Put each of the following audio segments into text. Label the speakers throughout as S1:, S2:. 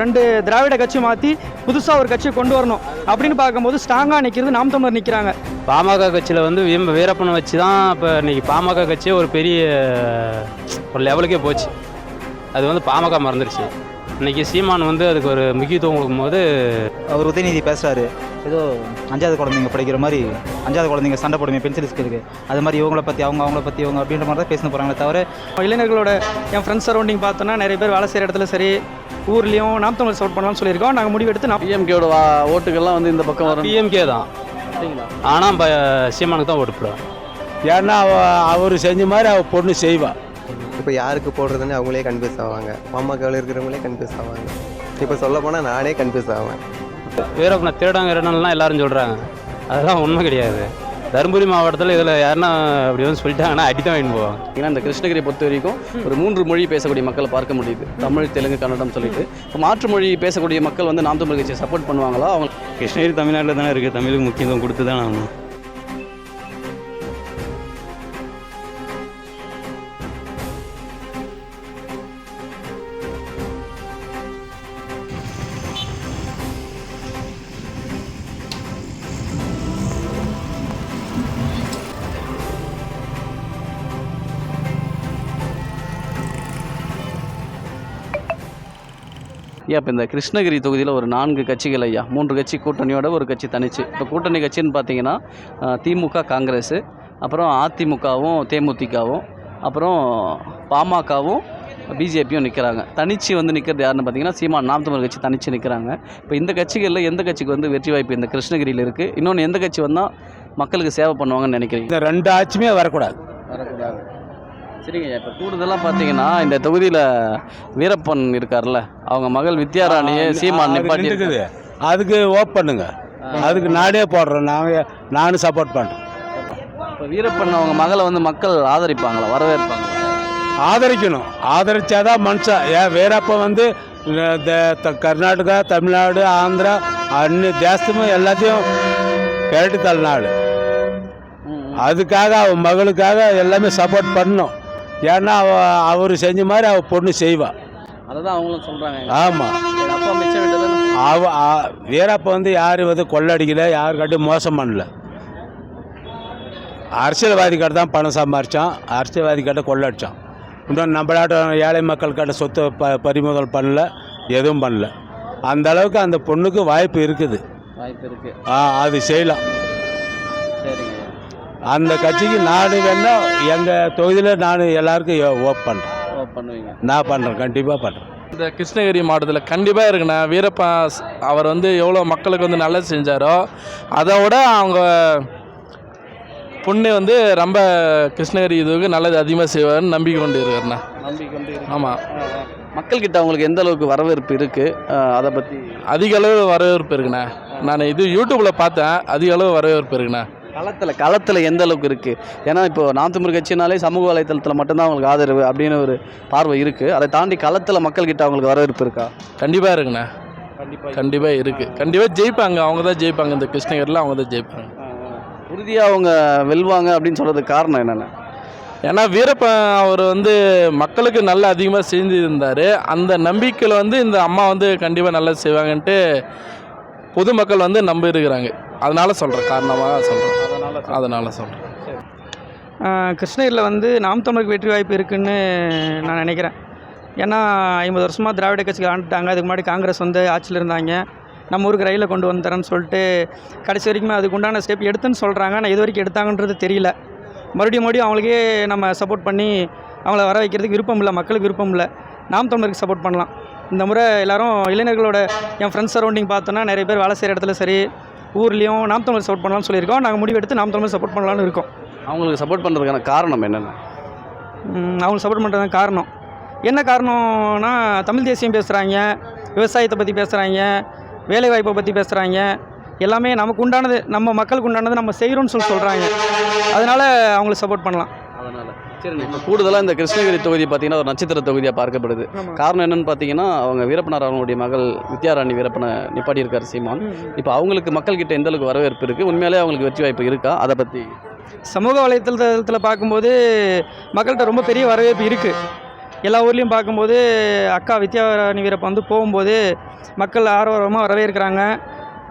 S1: ரெண்டு திராவிட கட்சி மாற்றி புதுசாக ஒரு கட்சியை கொண்டு வரணும் அப்படின்னு பார்க்கும்போது ஸ்ட்ராங்காக நிற்கிறது நாம் தமிழர் நிற்கிறாங்க.
S2: பாமக கட்சியில் வந்து வீரப்பனை வச்சு தான் இப்போ இன்றைக்கி பாமக கட்சியே ஒரு பெரிய ஒரு லெவலுக்கே போச்சு. அது வந்து பாமக மறந்துடுச்சு. இன்றைக்கி சீமான் வந்து அதுக்கு ஒரு முக்கியத்துவம் கொடுக்கும்போது
S3: அவர் உதயநிதி பேசுகிறாரு, ஏதோ 5வது குழந்தைங்க படிக்கிற மாதிரி 5வது குழந்தைங்க சண்டை போடுமே பென்சில் ஸ்கேலுக்கு, அது மாதிரி இவங்கள பற்றி அவங்கள பற்றி இவங்க அப்படின்ற மாதிரி தான் பேச போகிறாங்களே தவிர
S1: இளைஞர்களோட என் ஃப்ரெண்ட்ஸ் சரௌண்டிங் பார்த்தோன்னா நிறைய பேர் வேலை செய்கிற இடத்துல சரி ஊர்லேயும் நாம் தமிழர் சப்போர்ட் பண்ணலாம்னு சொல்லியிருக்கோம். நாங்கள் முடிவெடுத்து
S4: பிஎம்கேவோட ஓட்டுகள்லாம் வந்து இந்த பக்கம் வரும்.
S2: பிஎம்கே தான், ஆனால் சீமானுக்கு தான் ஓட்டு போடுவேன்.
S5: ஏன்னா அவர் செஞ்ச மாதிரி அவள் பொண்ணு செய்வாள்.
S6: இப்போ யாருக்கு போடுறதுன்னு அவங்களே கன்ஃபியூஸ் ஆவாங்க, பாமகவில் இருக்கிறவங்களே கன்ஃபியூஸ் ஆவாங்க. இப்போ சொல்ல போனால் நானே கன்ஃபியூஸ் ஆவேன்.
S2: வீரப்பனை திருடங்கிறனாலாம் எல்லாரும் சொல்கிறாங்க, அதெல்லாம் உண்மை கிடையாது. தருமபுரி மாவட்டத்தில் இதில் யாருன்னா அப்படி வந்து சொல்லிட்டாங்கன்னா அடி தான் வாங்கிட்டு போவாங்க.
S4: ஏன்னா இந்த கிருஷ்ணகிரி பொறுத்த வரைக்கும் ஒரு 3 மொழி பேசக்கூடிய மக்களை பார்க்க முடியுது, தமிழ் தெலுங்கு கன்னடம் சொல்லிட்டு. இப்போ மாற்று மொழி பேசக்கூடிய மக்கள் வந்து நாம் தமிழ் கட்சியை சப்போர்ட் பண்ணுவாங்களா? அவங்க
S2: கிருஷ்ணகிரி தமிழ்நாட்டில் தானே இருக்குது, தமிழுக்கு முக்கியத்துவம் கொடுத்து தான் ஆகணும்.
S4: ஐயா, இப்போ இந்த கிருஷ்ணகிரி தொகுதியில் ஒரு 4 கட்சிகள் ஐயா, 3 கட்சி கூட்டணியோட ஒரு கட்சி தனிச்சு. இப்போ கூட்டணி கட்சின்னு பார்த்தீங்கன்னா திமுக காங்கிரஸ், அப்புறம் அதிமுகவும் தேமுதிகவும், அப்புறம் பாமகவும் பிஜேபியும் நிற்கிறாங்க. தனிச்சு வந்து நிற்கிறது யாருன்னு பார்த்தீங்கன்னா சீமான் நாம் தமிழர் கட்சி தனிச்சு நிற்கிறாங்க. இப்போ இந்த கட்சிகளில் எந்த கட்சிக்கு வந்து வெற்றி வாய்ப்பு இந்த கிருஷ்ணகிரியில் இருக்குது? இன்னொன்று எந்த கட்சி வந்தால் மக்களுக்கு சேவை பண்ணுவாங்கன்னு நினைக்கிறீங்க?
S5: இந்த 2 ஆட்சியுமே வரக்கூடாது.
S4: சரிங்க ஐயா, இப்போ கூடுதலாக பார்த்தீங்கன்னா இந்த தொகுதியில் வீரப்பன் இருக்கார்ல, அவங்க மகள் வித்யாராணியை சீமான் நிப்பாட்டி
S5: இருக்குது. அதுக்கு ஓப் பண்ணுங்க, அதுக்கு நானே போடுறேன், நானும் சப்போர்ட் பண்ணுறேன்.
S4: இப்போ வீரப்பன் அவங்க மகளை வந்து மக்கள் ஆதரிப்பாங்களா, வரவேற்பாங்களா?
S5: ஆதரிக்கணும், ஆதரிச்சாதான் மனுஷன். ஏன் வீரப்பன் வந்து கர்நாடகா, தமிழ்நாடு, ஆந்திரா அன்னி தேசமும் எல்லாத்தையும் கேட்டு தள்ளினாள். அதுக்காக அவன் மகளுக்காக எல்லாமே சப்போர்ட் பண்ணணும். ஏன்னா அவர் செஞ்ச மாதிரி அவள் பொண்ணு செய்வாள்.
S4: அதுதான் அவங்களும் சொல்கிறாங்க.
S5: ஆமாம்,
S4: அப்பா மிச்சம் விட்டது.
S5: வீரப்ப வந்து யாரும் வந்து கொள்ளடிக்கல, யாருக்காட்டும் மோசம் பண்ணல. அரசியல்வாதி கிட்ட தான் பணம் சம்பாரித்தான், அரசியல்வாதி கிட்ட கொள்ளடிச்சான். இன்னும் நம்மளாட்ட ஏழை மக்கள் கிட்ட சொத்து பறிமுதல் பண்ணல, எதுவும் பண்ணல. அந்த அளவுக்கு அந்த பொண்ணுக்கு வாய்ப்பு இருக்குது. அது செய்யலாம்.
S4: சரிங்க,
S5: அந்த கட்சிக்கு நான் வேணா எங்கள் தொகுதியில் நான் எல்லாருக்கும் ஓப் பண்ணுறேன். நான் பண்ணுறேன், கண்டிப்பாக பண்ணுறேன்.
S7: இந்த கிருஷ்ணகிரி மாவட்டத்தில் கண்டிப்பாக இருக்குண்ணா. வீரப்பா அவர் வந்து எவ்வளோ மக்களுக்கு வந்து நல்லது செஞ்சாரோ அதை விட அவங்க பொண்ணு வந்து ரொம்ப கிருஷ்ணகிரி இதுக்கு நல்லது அதிகமாக செய்வார்னு நம்பிக்கை கொண்டு இருக்காருண்ணா. ஆமாம்.
S4: மக்கள்கிட்ட அவங்களுக்கு எந்த அளவுக்கு வரவேற்பு இருக்குது, அதை பற்றி?
S7: அதிக அளவு வரவேற்பு இருக்குண்ணா. நான் இது யூடியூப்பில் பார்த்தேன், அதிக அளவு வரவேற்பு இருக்குண்ணா.
S4: களத்தில் எந்த அளவுக்கு இருக்குது? ஏன்னா இப்போ நாம் தமிழர் கட்சினாலே சமூக வலைத்தளத்தில் மட்டும்தான் அவங்களுக்கு ஆதரவு அப்படின்னு ஒரு பார்வை இருக்குது. அதை தாண்டி களத்தில் மக்கள்கிட்ட அவங்களுக்கு வரவேற்பு இருக்கா?
S7: கண்டிப்பாக இருக்குண்ணா, கண்டிப்பாக இருக்குது. கண்டிப்பாக ஜெயிப்பாங்க, அவங்க தான் ஜெயிப்பாங்க. இந்த கிருஷ்ணகிரியில் அவங்க தான் ஜெயிப்பாங்க.
S4: உறுதியாக அவங்க வெல்வாங்க அப்படின்னு சொல்கிறதுக்கு காரணம் என்னென்ன?
S7: ஏன்னா வீரப்பன் அவர் வந்து மக்களுக்கு நல்லா அதிகமாக செஞ்சுருந்தார். அந்த நம்பிக்கையில் வந்து இந்த அம்மா வந்து கண்டிப்பாக நல்லா செய்வாங்கன்ட்டு பொதுமக்கள் வந்து நம்ப இருக்கிறாங்க. அதனால் சொல்கிறேன், காரணமாக சொல்கிறேன். அதனால் சொல்கிறேன்.
S1: கிருஷ்ணகிரியில் வந்து நாம் தமிழருக்கு வெற்றி வாய்ப்பு இருக்குதுன்னு நான் நினைக்கிறேன். ஏன்னா 50 வருஷமாக திராவிட கட்சிகள் ஆண்டுட்டாங்க. அதுக்கு முன்னாடி காங்கிரஸ் வந்து ஆட்சியில் இருந்தாங்க. நம்ம ஊருக்கு ரயிலில் கொண்டு வந்துறேன்னு சொல்லிட்டு கடைசி வரைக்கும் அதுக்கு உண்டான ஸ்டெப் எடுத்துன்னு சொல்கிறாங்க. ஆனால் இது வரைக்கும் எடுத்தாங்கன்றது தெரியல. மறுபடியும் அவங்களுக்கே நம்ம சப்போர்ட் பண்ணி அவங்கள வர வைக்கிறதுக்கு விருப்பம் இல்லை, மக்களுக்கு விருப்பம் இல்லை. நாம் தமிழருக்கு சப்போர்ட் பண்ணலாம். இந்த முறை எல்லோரும் இளைஞர்களோட என் ஃப்ரெண்ட்ஸ் சரௌண்டிங் பார்த்தோன்னா நிறைய பேர் வேலை செய்கிற இடத்துல சரி ஊர்லேயும் நாம் தமிழர் சப்போர்ட் பண்ணலாம்னு சொல்லியிருக்கோம். நாங்கள் முடிவெடுத்து நாம் தமிழர் சப்போர்ட் பண்ணலான்னு இருக்கோம்.
S4: அவங்களுக்கு சப்போர்ட் பண்ணுறதுக்கான காரணம் என்னென்ன?
S1: அவங்களுக்கு சப்போர்ட் பண்ணுறதுக்கான காரணம் என்ன காரணம்னா, தமிழ் தேசியம் பேசுகிறாங்க, விவசாயத்தை பற்றி பேசுகிறாங்க, வேலைவாய்ப்பை பற்றி பேசுகிறாங்க. எல்லாமே நமக்கு உண்டானது, நம்ம மக்களுக்கு உண்டானது நம்ம செய்கிறோன்னு சொல்கிறாங்க. அதனால் அவங்களுக்கு சப்போர்ட் பண்ணலாம்.
S4: அதனால் சரி. இப்போ கூடுதலாக இந்த கிருஷ்ணகிரி தொகுதி பார்த்திங்கன்னா ஒரு நட்சத்திர தொகுதியாக பார்க்கப்படுது. காரணம் என்னென்னு பார்த்தீங்கன்னா, அவங்க வீரப்பனார் அவங்களுடைய மகள் வித்யாராணி வீரப்பனை நிப்பாட்டியிருக்கார் சீமான். இப்போ அவங்களுக்கு மக்கள்கிட்ட எந்த அளவுக்கு வரவேற்பு இருக்குது, உண்மையிலே அவங்களுக்கு வெற்றி வாய்ப்பு இருக்கா, அதை பற்றி?
S1: சமூக வலைத்தளத்தில் பார்க்கும்போது மக்கள்கிட்ட ரொம்ப பெரிய வரவேற்பு இருக்குது. எல்லா ஊர்லேயும் பார்க்கும்போது அக்கா வித்யாராணி வீரப்பன் வந்து போகும்போது மக்கள் ஆர்வமாக வரவேற்கிறாங்க.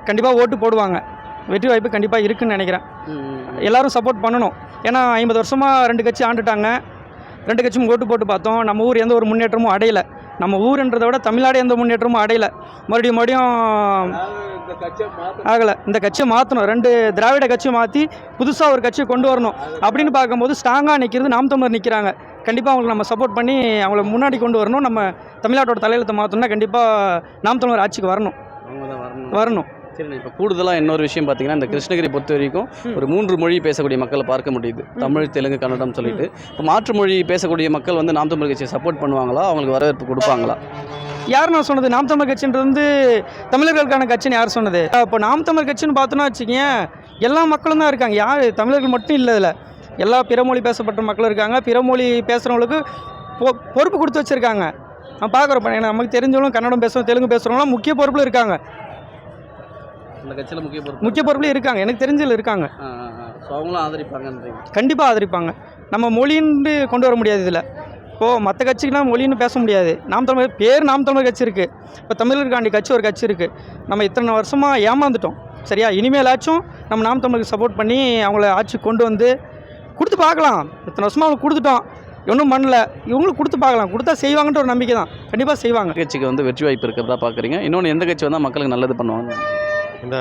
S1: கண்டிப்பாக ஓட்டு போடுவாங்க. வெற்றி வாய்ப்பு கண்டிப்பாக இருக்குதுன்னு நினைக்கிறேன். எல்லோரும் சப்போர்ட் பண்ணணும். ஏன்னா 50 வருஷமாக 2 கட்சி ஆண்டுட்டாங்க. 2 கட்சியும் ஓட்டு போட்டு பார்த்தோம். நம்ம ஊர் எந்த ஒரு முன்னேற்றமும் அடையலை. நம்ம ஊருன்றதை விட தமிழ்நாடு எந்த முன்னேற்றமும் அடையலை. மறுபடியும் ஆகலை. இந்த கட்சியை மாற்றணும். 2 திராவிட கட்சியை மாற்றி புதுசாக ஒரு கட்சியை கொண்டு வரணும். அப்படின்னு பார்க்கும்போது ஸ்ட்ராங்காக நிற்கிறது நாம் தமிழர் நிற்கிறாங்க. கண்டிப்பாக அவங்களுக்கு நம்ம சப்போர்ட் பண்ணி அவங்கள முன்னாடி கொண்டு வரணும். நம்ம தமிழ்நாட்டோட தலையெழுத்தை மாற்றணும்னா கண்டிப்பாக நாம் தமிழர் ஆட்சிக்கு வரணும். வரணும்.
S4: சரி, இப்போ கூடுதலாக இன்னொரு விஷயம் பார்த்தீங்கன்னா, இந்த கிருஷ்ணகிரி பொறுத்த வரைக்கும் ஒரு 3 மொழி பேசக்கூடிய மக்களை பார்க்க முடியுது. தமிழ், தெலுங்கு, கன்னடம் சொல்லிட்டு. இப்போ மாற்று மொழி பேசக்கூடிய மக்கள் வந்து நாம் தமிழர் கட்சியை சப்போர்ட் பண்ணுவாங்களா, அவங்களுக்கு வரவேற்பு கொடுப்பாங்களா?
S1: யார் நான் சொன்னது? நாம் தமிழர் கட்சின்றது வந்து தமிழர்களுக்கான கட்சின்னு யார் சொன்னது? இப்போ நாம் தமிழர் கட்சின்னு பார்த்தோன்னா வச்சுக்கோங்க, எல்லா மக்களும் தான் இருக்காங்க. யார் தமிழர்கள் மட்டும் இல்லை. இதில் எல்லா பிற மொழி பேசப்பட்ட மக்களும் இருக்காங்க. பிற மொழி பேசுகிறவங்களுக்கு பொறுப்பு கொடுத்து வச்சுருக்காங்க. நான் பார்க்குறப்ப நமக்கு தெரிஞ்சவங்களும் கன்னடம் பேசுகிறோம், தெலுங்கு பேசுகிறவங்களாம் முக்கிய பொறுப்பில் இருக்காங்க.
S4: அந்த கட்சியில்
S1: முக்கிய பொறுப்பில் இருக்காங்க. எனக்கு தெரிஞ்சதில் இருக்காங்க.
S4: அவங்களும் ஆதரிப்பாங்கன்றீங்க?
S1: கண்டிப்பாக ஆதரிப்பாங்க. நம்ம மொழின்னு கொண்டு வர முடியாது இதில். இப்போது மற்ற கட்சிக்கெலாம் மொழின்னு பேச முடியாது. நாம் தமிழர் பேர் நாம் தமிழர் கட்சி இருக்குது. இப்போ தமிழருக்காண்டி கட்சி ஒரு கட்சி இருக்குது. நம்ம இத்தனை வருஷமாக ஏமாந்துட்டோம். சரியா? இனிமேலாச்சும் நம்ம நாம் தமிழருக்கு சப்போர்ட் பண்ணி அவங்கள ஆட்சி கொண்டு வந்து கொடுத்து பார்க்கலாம். இத்தனை வருஷமாக அவங்களுக்கு கொடுத்துட்டோம், ஒன்றும் பண்ணல. இவங்களுக்கு கொடுத்து பார்க்கலாம். கொடுத்தா செய்வாங்கன்ற ஒரு நம்பிக்கை தான். கண்டிப்பாக செய்வாங்க.
S4: கட்சிக்கு வந்து வெற்றி வாய்ப்பு இருக்கிறதா பார்க்குறீங்க. இன்னொன்று, எந்த கட்சி வந்தால் மக்களுக்கு நல்லது பண்ணுவாங்க?
S8: இந்த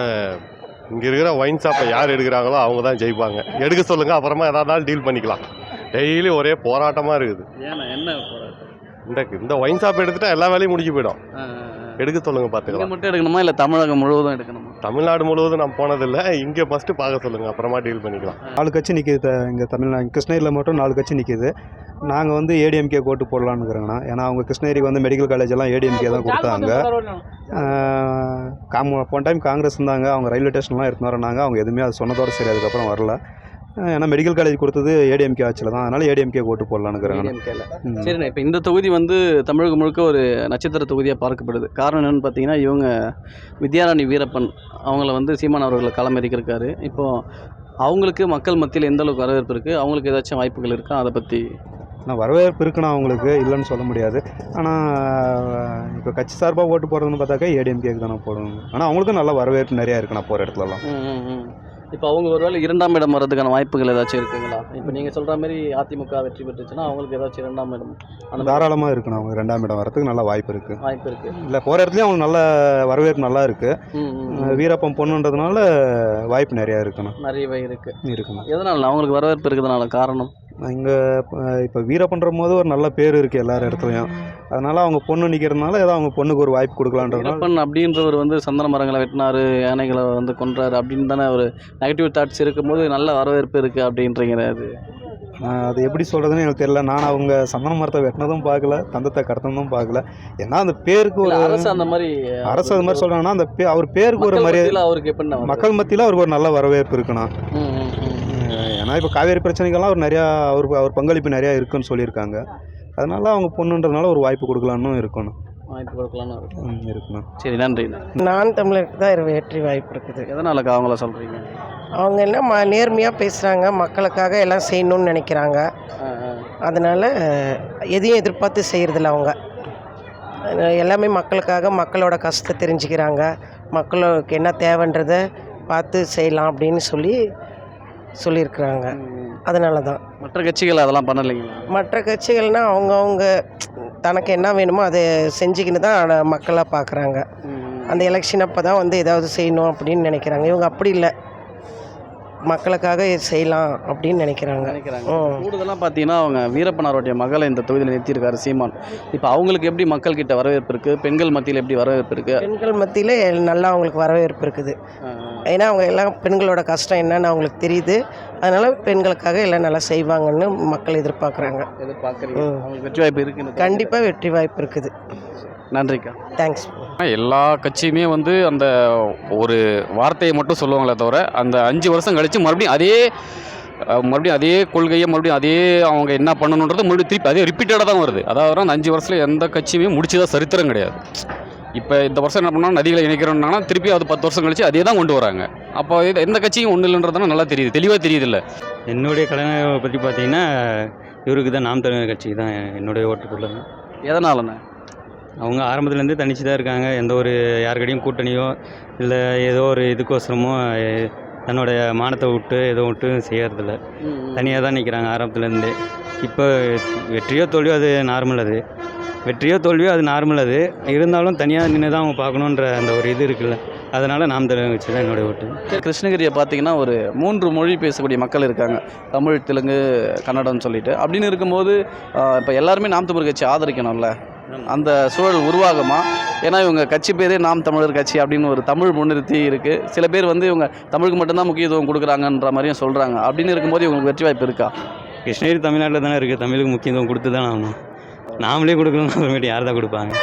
S8: இங்கே இருக்கிற ஒயின் ஷாப்பை யார் எடுக்கிறாங்களோ அவங்க தான் ஜெயிப்பாங்க. எடுக்க சொல்லுங்கள், அப்புறமா எதாவது டீல் பண்ணிக்கலாம். டெய்லி ஒரே போராட்டமாக இருக்குது.
S4: ஏன்னா என்ன
S8: இந்த ஒயின் ஷாப் எடுத்துட்டா எல்லா வேலையும் முடிஞ்சு போயிடும். எடுக்க சொல்லுங்கள், பார்த்துக்கலாம்.
S4: மட்டும் எடுக்கணுமா இல்லை தமிழகம் முழுவதும் எடுக்கணுமா?
S8: தமிழ்நாடு முழுவதும் நான் போனதில்லை. இங்கே ஃபஸ்ட்டு பார்க்க சொல்லுங்கள், அப்புறமா டீல் பண்ணிக்கலாம்.
S9: 4 கட்சி நிற்கிது. இங்கே தமிழ்நாடு கிருஷ்ணகிரியில் மட்டும் 4 கட்சி நிற்கிது. நாங்கள் வந்து ஏடிஎம்கே ஓட்டு போடலான்னு இருக்கிறோங்கண்ணா. ஏன்னா அவங்க கிருஷ்ணகிரிக்கு வந்து மெடிக்கல் காலேஜ் எல்லாம் ஏடிஎம்கே தான் கொடுத்தாங்க. போன டைம் காங்கிரஸ் இருந்தாங்க. அவங்க ரயில்வே ஸ்டேஷன்லாம் எடுத்துன்னு வரனாங்க. அவங்க எதுவுமே அது சொன்னதோடு சரி, அதுக்கப்புறம் வரல. ஏன்னா மெடிக்கல் காலேஜ் கொடுத்தது ஏடிஎம்கே ஆட்சியில் தான். அதனால் ஏடிஎம்கே ஓட்டு போடலான்னு இருக்கிறாங்க.
S4: சரிண்ணா, இப்போ இந்த தொகுதி வந்து தமிழகம் முழுக்க ஒரு நட்சத்திர தொகுதியாக பார்க்கப்படுது. காரணம் என்னென்னு பார்த்தீங்கன்னா, இவங்க வித்யாராணி வீரப்பன் அவங்கள வந்து சீமான் அவர்களை களமிறக்கிருக்காரு. இப்போது அவங்களுக்கு மக்கள் மத்தியில் எந்த அளவுக்கு வரவேற்பு இருக்குது, அவங்களுக்கு ஏதாச்சும் வாய்ப்புகள் இருக்கா, அதை பற்றி?
S9: ஆனால் வரவேற்பு இருக்குன்னா அவங்களுக்கு இல்லைன்னு சொல்ல முடியாது. ஆனால் இப்போ கட்சி சார்பாக ஓட்டு போடுறதுன்னு பார்த்தாக்கா ஏடிஎம்கேக்கு தானே போடுவாங்க. ஆனால் அவங்களுக்கும் நல்ல வரவேற்பு நிறையா இருக்குண்ணா போகிற இடத்துலலாம்.
S4: இப்போ அவங்க ஒருவேளை 2ஆம் இடம் வர்றதுக்கான வாய்ப்புகள் ஏதாச்சும் இருக்குங்களா? இப்போ நீங்கள் சொல்கிற மாதிரி அதிமுக வெற்றி பெற்றுச்சுன்னா அவங்களுக்கு ஏதாச்சும் 2ஆம் இடம் அந்த
S9: தாராளமாக இருக்குண்ணா. அவங்க 2ஆம் இடம் வரதுக்கு நல்ல வாய்ப்பு இருக்குது. இல்லை, போகிற இடத்துலையும் அவங்க நல்ல வரவேற்பு நல்லா இருக்குது. வீரப்பன் பொண்ணுன்றதுனால வாய்ப்பு நிறையா இருக்குண்ணா.
S4: நிறையவே இருக்குண்ணா.
S9: இருக்குண்ணா.
S4: எதனால அவங்களுக்கு வரவேற்பு இருக்கிறதுனால காரணம்?
S9: இங்கே இப்போ வீரப்பன்ற போது ஒரு நல்ல பேர் இருக்குது எல்லார் இடத்துலையும். அதனால் அவங்க பொண்ணு நிற்கிறதுனால ஏதோ அவங்க பொண்ணுக்கு ஒரு வாய்ப்பு கொடுக்கலான்றதுனால.
S4: வீரப்பன் அப்படின்றவர் வந்து சந்தன மரங்களை வெட்டினார், யானைகளை வந்து கொன்றாரு அப்படின்னு தானே ஒரு நெகட்டிவ் தாட்ஸ் இருக்கும்போது நல்ல வரவேற்பு இருக்குது அப்படின்றீங்க.
S9: அது எப்படி சொல்கிறதுன்னு எனக்கு தெரியல. நான் அவங்க சந்தன மரத்தை வெட்டினதும் பார்க்கல, தந்தத்தை கடத்தினதும் பார்க்கல. ஏன்னா அந்த பேருக்கு ஒரு
S4: அரசு அந்த மாதிரி
S9: சொல்கிறாங்கன்னா அந்த அவர் பேருக்கு ஒரு மரியாதை,
S4: அவருக்கு எப்படி
S9: மக்கள் மத்தியில் அவருக்கு ஒரு நல்ல வரவேற்பு இருக்குண்ணா. ஏன்னா இப்போ காவேரி பிரச்சனைகள்லாம் அவர் நிறையா அவர் பங்களிப்பு நிறையா இருக்குன்னு சொல்லியிருக்காங்க. அதனால அவங்க பொண்ணுன்றதுனால ஒரு வாய்ப்பு கொடுக்கலான்னு இருக்கணும்.
S4: வாய்ப்பு கொடுக்கலான்னு
S9: இருக்கணும்.
S4: சரி, நன்றி.
S10: நான் தமிழருக்கு தான் வெற்றி வாய்ப்பு இருக்குது.
S4: எதனாலக்கா அவங்கள சொல்கிறீங்க?
S10: அவங்க எல்லாம் நேர்மையாக பேசுகிறாங்க, மக்களுக்காக எல்லாம் செய்யணும்னு நினைக்கிறாங்க. அதனால் எதையும் எதிர்பார்த்து செய்கிறதில்ல. அவங்க எல்லாமே மக்களுக்காக, மக்களோட கஷ்டத்தை தெரிஞ்சுக்கிறாங்க. மக்களுக்கு என்ன தேவைன்றதை பார்த்து செய்யலாம் அப்படின்னு சொல்லியிருக்கிறாங்க. அதனால தான்.
S4: மற்ற கட்சிகள் அதெல்லாம் பண்ணலைங்க.
S10: மற்ற கட்சிகள்னால் அவங்கவுங்க தனக்கு என்ன வேணுமோ அதை செஞ்சுக்கின்னு தான் மக்களாக பார்க்குறாங்க. அந்த எலெக்ஷன் அப்போ தான் வந்து ஏதாவது செய்யணும் அப்படின்னு நினைக்கிறாங்க. இவங்க அப்படி இல்லை, மக்களுக்காக செய்யலாம் அப்படின்னு நினைக்கிறாங்க.
S4: கூடுதலாக பார்த்தீங்கன்னா அவங்க வீரப்பனாருடைய மகளை இந்த தொகுதியில் நிறுத்தியிருக்காரு சீமான். இப்போ அவங்களுக்கு எப்படி மக்கள்கிட்ட வரவேற்பு இருக்குது, பெண்கள் மத்தியில் எப்படி வரவேற்பு இருக்குது?
S10: பெண்கள் மத்தியில் நல்லா அவங்களுக்கு வரவேற்பு இருக்குது. ஏன்னா அவங்க எல்லாம் பெண்களோட கஷ்டம் என்னன்னு அவங்களுக்கு தெரியுது. அதனால் பெண்களுக்காக எல்லாம் நல்லா செய்வாங்கன்னு மக்கள் எதிர்பார்க்குறாங்க.
S4: வெற்றி வாய்ப்பு இருக்குது.
S10: கண்டிப்பாக வெற்றி வாய்ப்பு இருக்குது.
S4: நன்றிக்கா.
S10: தேங்க்ஸ்.
S2: எல்லா கட்சியுமே வந்து அந்த ஒரு வார்த்தையை மட்டும் சொல்லுவாங்களே தவிர அந்த 5 வருஷம் கழித்து மறுபடியும் அதே கொள்கையை மறுபடியும் அதே அவங்க என்ன பண்ணணுன்றது மறுபடியும் திருப்பி அதே ரிப்பீட்டடாக தான் வருது. அதாவது அந்த 5 வருஷத்தில் எந்த கட்சியுமே முடிச்சதா சரித்திரம் கிடையாது. இப்போ இந்த வருஷம் என்ன பண்ணால் நதிகளை இணைக்கிறோம்னா திருப்பி அது 10 வருஷம் கழிச்சு அதே தான் கொண்டு வராங்க.
S4: அப்போ எந்த கட்சியும் ஒன்றும் இல்லைன்றதுனா நல்லா தெரியுது, தெளிவாக தெரியுது இல்லை?
S11: என்னுடைய கலைஞரை பற்றி பார்த்தீங்கன்னா இவருக்கு தான், நாம் தமிழர் கட்சிக்கு தான் என்னுடைய ஓட்டுக்குள்ளது.
S4: எதனாலண்ணே?
S11: அவங்க ஆரம்பத்துலேருந்தே தனிச்சு தான் இருக்காங்க. எந்த ஒரு யாருக்கடையும் கூட்டணியோ இல்லை ஏதோ ஒரு இதுக்கோசரமோ தன்னுடைய மானத்தை விட்டு ஏதோ விட்டு செய்யறதில்ல. தனியாக தான் நிற்கிறாங்க ஆரம்பத்துலேருந்தே. இப்போ வெற்றியோ தோல்வியோ அது நார்மல், அது வெற்றியோ தோல்வியோ அது நார்மல். அது இருந்தாலும் தனியாக நின்று தான் அவங்க பார்க்கணுன்ற அந்த ஒரு இது இருக்குல்ல, அதனால் நாம் தமிழர் கட்சி தான் என்னுடைய ஓட்டு.
S4: கிருஷ்ணகிரியை பார்த்தீங்கன்னா ஒரு 3 மொழி பேசக்கூடிய மக்கள் இருக்காங்க, தமிழ், தெலுங்கு, கன்னடம்னு சொல்லிட்டு. அப்படின்னு இருக்கும்போது இப்போ எல்லாருமே நாம் தமிழர் கட்சி ஆதரிக்கணும்ல, அந்த சூழல் உருவாகுமா? ஏன்னா இவங்க கட்சி பேரே நாம் தமிழர் கட்சி அப்படின்னு ஒரு தமிழ் முன்னிறுத்தி இருக்குது. சில பேர் வந்து இவங்க தமிழுக்கு மட்டும்தான் முக்கியத்துவம் கொடுக்குறாங்கன்ற மாதிரியும் சொல்கிறாங்க. அப்படின்னு இருக்கும்போது இவங்களுக்கு வெற்றி வாய்ப்பு இருக்கா?
S11: கிருஷ்ணகிரி தமிழ்நாட்டில் தானே இருக்குது, தமிழுக்கு முக்கியத்துவம் கொடுத்து தான் ஆகணும். நாமளே கொடுக்கணும், அப்புறமேட்டு யார் தான் கொடுப்பாங்க?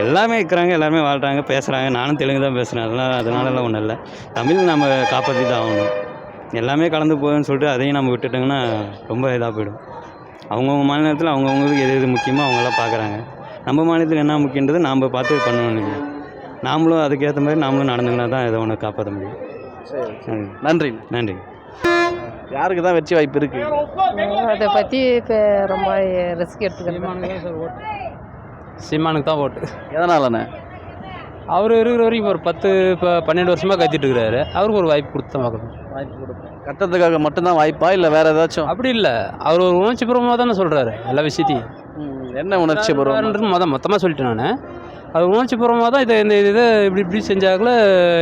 S11: எல்லாமே இருக்கிறாங்க, எல்லாருமே வாழ்கிறாங்க, பேசுகிறாங்க. நானும் தெலுங்கு தான் பேசுகிறேன், அதனாலலாம் ஒன்றும் இல்லை. தமிழ் நம்ம காப்பாற்றி தான் ஆகணும். எல்லாமே கலந்து போகுதுன்னு சொல்லிட்டு அதையும் நம்ம விட்டுட்டோங்கன்னா ரொம்ப இதாக போயிடும். அவங்கவுங்க மாநிலத்தில் அவங்கவுங்களுக்கு எது முக்கியமோ அவங்களாம் பார்க்குறாங்க. நம்ம மாநிலத்தில் என்ன முக்கியன்றது நாம் பார்த்து பண்ணணும் இல்லைங்க. நாமளும் அதுக்கேற்ற மாதிரி நாமளும் நடந்துக்கினா தான் இதை ஒன்று காப்பாற்ற முடியும்.
S4: சரி, நன்றி.
S11: நன்றி.
S4: யாருக்கு தான் வெற்றி வாய்ப்பு இருக்குது?
S12: அதை பற்றி இப்போ ரொம்ப ரிஸ்க் எடுத்துக்கிறேன்.
S2: சீமானுக்கு தான் ஓட்டு.
S4: எதனாலண்ணே?
S2: அவர் இருக்கிற வரைக்கும் ஒரு 12 வருஷமாக கத்திட்டு இருக்கிறாரு. அவருக்கு ஒரு வாய்ப்பு கொடுத்து தான் பார்க்கணும்.
S4: வாய்ப்பு கொடுப்பேன். கட்டத்துக்காக மட்டும்தான் வாய்ப்பா இல்லை வேறு ஏதாச்சும்?
S2: அப்படி இல்லை, அவர் ஒரு உணர்ச்சி பூர்வமாக தானே சொல்கிறாரு எல்லா விஷயத்தையும்.
S4: என்ன உணர்ச்சி பூர்வம்?
S2: மொத்தமாக சொல்லிட்டேன் நான். அவர் உணர்ச்சி பூர்வமாக தான் இந்த இதை இப்படி செஞ்சாக்கல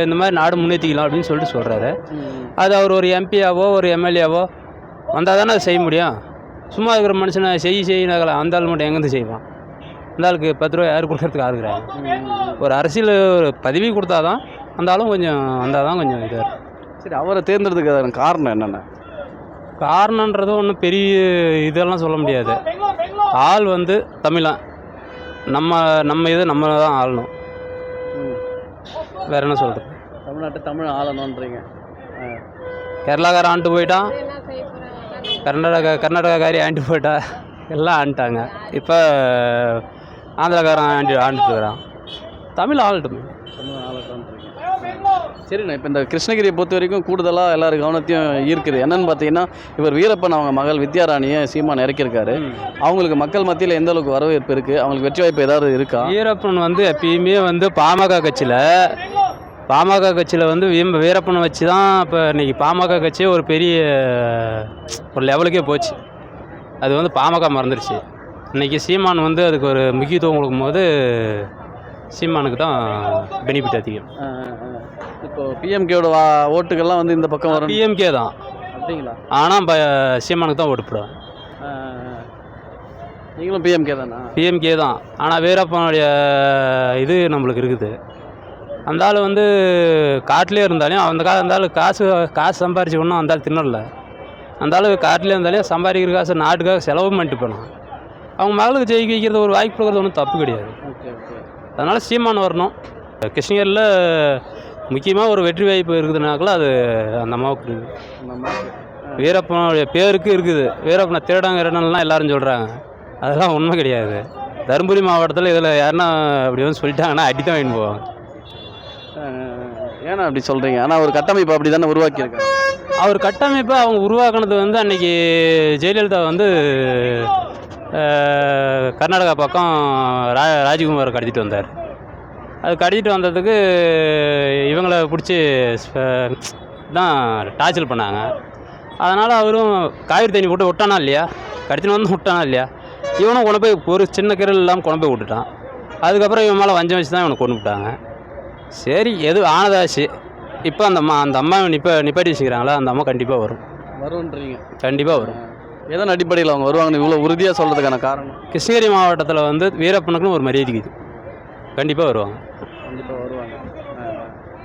S2: இந்த மாதிரி நாடு முன்னேற்றிக்கலாம் அப்படின்னு சொல்லிட்டு சொல்கிறாரு. அது அவர் ஒரு எம்பியாவோ ஒரு எம்எல்ஏவோ வந்தால் தானே அதை செய்ய முடியும். சும்மா இருக்கிற மனுஷனை செய்யினாக்கல அந்த ஆள் மட்டும் எங்கேருந்து செய்வான்? அந்த ஆளுக்கு 10 ரூபா யார் கொடுக்கறதுக்கு ஆகுறாங்க? ஒரு அரசியல் ஒரு பதவி கொடுத்தா தான் அந்த ஆளும் கொஞ்சம் வந்தால் தான் கொஞ்சம் இதாக இருக்கும்.
S4: சரி, அவரை தேர்ந்தெடுத்துக்க காரணம் என்னென்ன?
S2: காரணன்றது ஒன்றும் பெரிய இதெல்லாம் சொல்ல முடியாது. ஆள் வந்து தமிழன், நம்ம இதை நம்ம தான் ஆளணும். வேறு என்ன சொல்கிறது?
S4: தமிழ்நாட்டை தமிழ் ஆளணுன்றீங்க.
S2: கேரளாக்காரன் ஆண்டு போயிட்டான், கர்நாடகாக்காரி ஆண்டு போயிட்டா, எல்லாம் ஆண்டுட்டாங்க. இப்போ ஆந்திராக்காரன் ஆண்டுட்டு இருக்கிறான். தமிழ் ஆளட்டும்.
S4: தமிழ் ஆளட்டும்ன்றீங்க. சரிண்ணா, இப்போ இந்த கிருஷ்ணகிரியை பொறுத்த வரைக்கும் கூடுதலாக எல்லாரும் கவனத்தையும் ஈர்க்குது. என்னென்னு பார்த்தீங்கன்னா, இவர் வீரப்பன் அவங்க மகள் வித்யாராணியை சீமான் இறக்கியிருக்காரு. அவங்களுக்கு மக்கள் மத்தியில் எந்த அளவுக்கு வரவேற்பு இருக்குது? அவங்களுக்கு வெற்றி வாய்ப்பு ஏதாவது இருக்கா?
S2: வீரப்பன் வந்து எப்பயுமே வந்து பாமக கட்சியில் வந்து வீரப்பனை வச்சு தான் இப்போ இன்றைக்கி பாமக கட்சியே ஒரு பெரிய ஒரு லெவலுக்கே போச்சு. அது வந்து பாமக மறந்துடுச்சு. இன்றைக்கி சீமான் வந்து அதுக்கு ஒரு முக்கியத்துவம் கொடுக்கும்போது சீமானுக்கு தான் பெனிஃபிட் அதிகம்.
S4: இப்போ பிஎம்கேவோட ஓட்டுகள்லாம் வந்து இந்த பக்கம் வரும்.
S2: பிஎம்கே தான்
S4: அப்படிங்களா?
S2: ஆனால் சீமானுக்கு தான் ஓட்டு போடுவேன்.
S4: நீங்களும் பிஎம்கே தானா?
S2: பிஎம்கே தான். ஆனால் வீரப்பனுடைய இது நம்மளுக்கு இருக்குது. அந்த ஆள் வந்து காட்டிலே இருந்தாலும் அந்த ஆள் காசு சம்பாரிச்சு ஒன்றும் அந்த ஆள் தின்னல. அந்த ஆள் காட்டிலே இருந்தாலே சம்பாதிக்கிற காசு நாட்டுக்காக செலவும் பண்ணிட்டு போனான். அவங்க மகளுக்கு ஜெயிக்க வைக்கிறது ஒரு வாய்ப்பு கொடுக்குறது ஒன்றும் தப்பு கிடையாது. அதனால் சீமான் வரணும். கிருஷ்ணகிரியில் முக்கியமாக ஒரு வெற்றி வாய்ப்பு இருக்குதுனாக்கல அது அந்த அம்மாவுக்கு இருக்குது. வீரப்பனுடைய பேருக்கு இருக்குது. வீரப்பனை திருடங்கிறலாம் எல்லாரும் சொல்கிறாங்க, அதெல்லாம் உண்மை கிடையாது. தருமபுரி மாவட்டத்தில் இதில் யாருன்னா அப்படி வந்து சொல்லிட்டாங்கன்னா அடி தான் வாங்கிட்டு போவாங்க.
S4: ஏன்னா அப்படி சொல்கிறீங்க? ஆனால் ஒரு கட்டமைப்பு அப்படி தானே உருவாக்கியிருக்காங்க.
S2: அவர் கட்டமைப்பை அவங்க உருவாக்குனது வந்து அன்றைக்கி ஜெயலலிதா வந்து கர்நாடகா பக்கம் ராஜ்குமாரை கடத்திட்டு வந்தார். அது கடத்திட்டு வந்ததுக்கு இவங்களை பிடிச்சி தான் டார்ச்சர் பண்ணாங்க. அதனால் அவரும் காவிரி தண்ணி போட்டு விட்டானா இல்லையா, கடத்தின்னு வந்து விட்டானா இல்லையா, இவனும் கொண்டு போய் ஒரு சின்ன கிரல் இல்லாமல் கொண்டு போய் விட்டுட்டான். அதுக்கப்புறம் இவன் மேலே வஞ்சம் வச்சு தான் இவனை கொண்டு விட்டாங்க. சரி, எது ஆனதாச்சு. இப்போ அந்த அம்மா நிப்பாட்டி வச்சுக்கிறாங்களா, அந்த அம்மா கண்டிப்பாக வரும்ன்றீங்க? கண்டிப்பாக வரும்.
S4: எதன் அடிப்படையில் அவங்க வருவாங்கன்னு இவ்வளோ உறுதியாக சொல்கிறதுக்கான காரணம்?
S2: கிருஷ்ணகிரி மாவட்டத்தில் வந்து வீரப்பனுக்குன்னு ஒரு மரியாதை இருக்குது. கண்டிப்பாக வருவாங்க.
S4: கண்டிப்பாக வருவாங்க.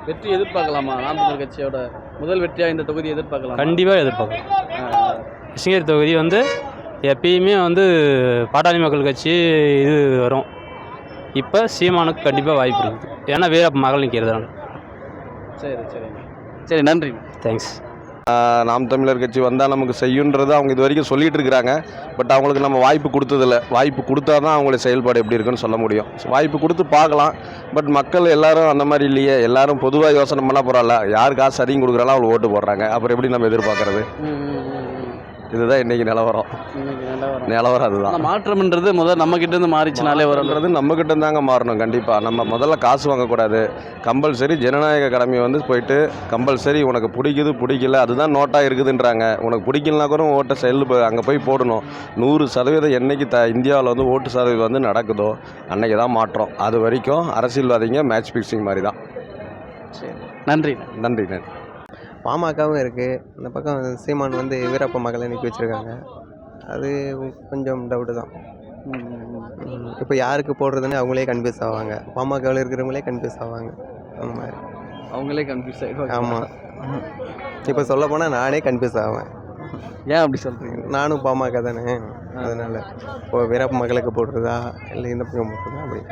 S4: வெற்றி எதிர்பார்க்கலாமா? நாம் தமிழர் கட்சியோட முதல் வெற்றியாக இந்த தொகுதி எதிர்பார்க்கலாம்?
S2: கண்டிப்பாக எதிர்பார்க்கலாம். கிருஷ்ணகிரி தொகுதி வந்து எப்பயுமே வந்து பாட்டாளி மக்கள் கட்சி இது வரும். இப்போ சீமானுக்கு கண்டிப்பாக வாய்ப்பு இருக்குது. ஏன்னா வீரப்ப மகள் நிற்கிறதால.
S4: சரி, நன்றி.
S2: தேங்க்ஸ்.
S8: நாம் தமிழர் கட்சி வந்தால் நமக்கு செய்யுன்றது அவங்க இது வரைக்கும் சொல்லிகிட்டு இருக்கிறாங்க. பட் அவங்களுக்கு நம்ம வாய்ப்பு கொடுத்ததில்ல. வாய்ப்பு கொடுத்தா தான் அவங்களுடைய செயல்பாடு எப்படி இருக்குன்னு சொல்ல முடியும். வாய்ப்பு கொடுத்து பார்க்கலாம். பட் மக்கள் எல்லாரும் அந்த மாதிரி இல்லையே. எல்லாரும் பொதுவாக யோசனை பண்ணால் பரவாயில்ல, யார் காசு அதிகம் கொடுக்குறாலும் அவங்க ஓட்டு போடுறாங்க. அப்புறம் எப்படி நம்ம எதிர்பார்க்கறது? இதுதான் இன்றைக்கி நிலவரம். அதுதான்
S4: மாற்றம்ன்றது முதல் நம்மக்கிட்டேருந்து மாறிச்சுனாலே
S8: வரன்றது நம்மக்கிட்ட இருந்தாங்க மாறணும். கண்டிப்பாக நம்ம முதல்ல காசு வாங்கக்கூடாது. கம்பல்சரி ஜனநாயக கடமை வந்து போயிட்டு கம்பல்சரி உனக்கு பிடிக்கல அதுதான் நோட்டாக இருக்குதுன்றாங்க. உனக்கு பிடிக்கலனா கூட ஓட்டை அங்கே போய் போடணும். 100% என்னைக்கு இந்தியாவில் வந்து ஓட்டு சதவீதம் வந்து நடக்குதோ அன்னைக்கு தான் மாற்றம். அது வரைக்கும் அரசியல்வாதிங்க மேட்ச் ஃபிக்ஸிங் மாதிரி தான்.
S4: நன்றி.
S6: பாமகவும் இருக்குது. இந்த பக்கம் சீமான் வந்து வீரப்ப மக்களை நிற்க வச்சுருக்காங்க. அது கொஞ்சம் டவுட்டு தான். இப்போ யாருக்கு போடுறதுன்னு அவங்களே கன்ஃபியூஸ் ஆவாங்க. பாமகவில் இருக்கிறவங்களே கன்ஃபியூஸ் ஆவாங்க. அந்த மாதிரி
S4: அவங்களே கன்ஃபியூஸ் ஆகிடுவாங்க.
S6: ஆமாம். இப்போ சொல்ல போனால் நானே கன்ஃபியூஸ் ஆவேன்.
S4: ஏன் அப்படி சொல்கிறீங்க?
S6: நானும் பாமக தானே, அதனால் இப்போ வீரப்ப மக்களை போடுறதா இல்லை இந்த பக்கம் போடுறதா அப்படி